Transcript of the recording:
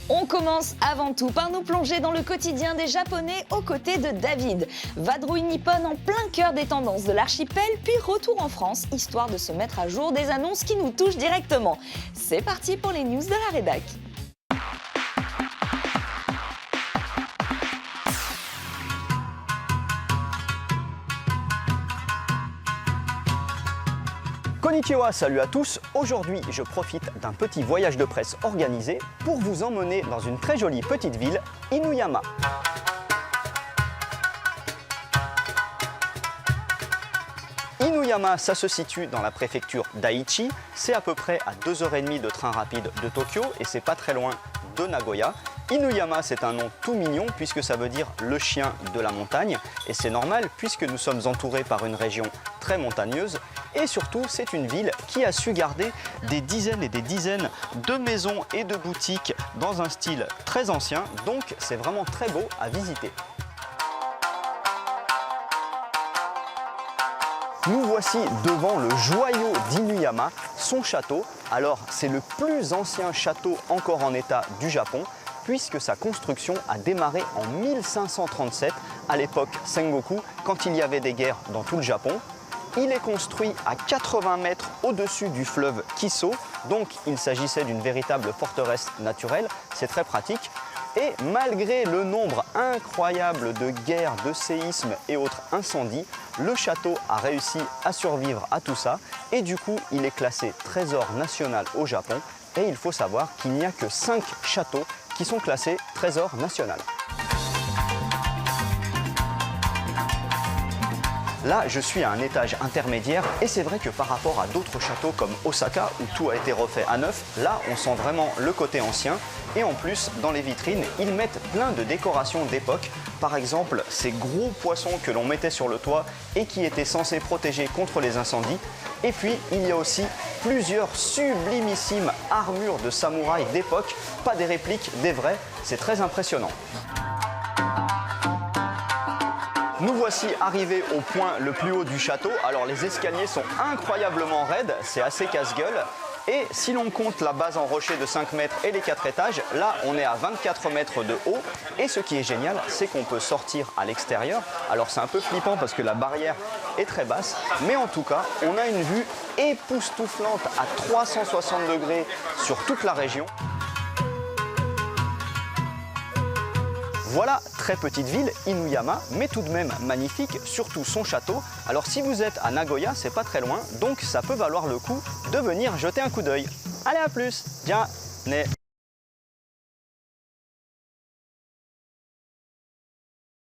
On commence avant tout par nous plonger dans le quotidien des Japonais aux côtés de David. Vadrouille nippone en plein cœur des tendances de l'archipel, puis retour en France, histoire de se mettre à jour des annonces qui nous touchent directement. C'est parti pour les news de la rédac. Konnichiwa, salut à tous. Aujourd'hui, je profite d'un petit voyage de presse organisé pour vous emmener dans une très jolie petite ville, Inuyama. Inuyama, ça se situe dans la préfecture d'Aichi. C'est à peu près à 2h30 de train rapide de Tokyo et c'est pas très loin de Nagoya. Inuyama, c'est un nom tout mignon puisque ça veut dire le chien de la montagne. Et c'est normal puisque nous sommes entourés par une région très montagneuse. Et surtout, c'est une ville qui a su garder des dizaines et des dizaines de maisons et de boutiques dans un style très ancien. Donc c'est vraiment très beau à visiter. Nous voici devant le joyau d'Inuyama, son château. Alors c'est le plus ancien château encore en état du Japon, puisque sa construction a démarré en 1537, à l'époque Sengoku, quand il y avait des guerres dans tout le Japon. Il est construit à 80 mètres au-dessus du fleuve Kiso, donc il s'agissait d'une véritable forteresse naturelle, c'est très pratique. Et malgré le nombre incroyable de guerres, de séismes et autres incendies, le château a réussi à survivre à tout ça et du coup il est classé trésor national au Japon et il faut savoir qu'il n'y a que 5 châteaux qui sont classés trésor national. Là, je suis à un étage intermédiaire et c'est vrai que par rapport à d'autres châteaux comme Osaka où tout a été refait à neuf, là on sent vraiment le côté ancien et en plus dans les vitrines ils mettent plein de décorations d'époque. Par exemple ces gros poissons que l'on mettait sur le toit et qui étaient censés protéger contre les incendies. Et puis il y a aussi plusieurs sublimissimes armures de samouraïs d'époque, pas des répliques, des vrais, c'est très impressionnant. Nous voici arrivés au point le plus haut du château. Alors les escaliers sont incroyablement raides, c'est assez casse-gueule. Et si l'on compte la base en rocher de 5 mètres et les 4 étages, là on est à 24 mètres de haut. Et ce qui est génial, c'est qu'on peut sortir à l'extérieur. Alors c'est un peu flippant parce que la barrière est très basse, mais en tout cas, on a une vue époustouflante à 360 degrés sur toute la région. Voilà, très petite ville, Inuyama, mais tout de même magnifique, surtout son château. Alors si vous êtes à Nagoya, c'est pas très loin, donc ça peut valoir le coup de venir jeter un coup d'œil. Allez, à plus. Bien, né.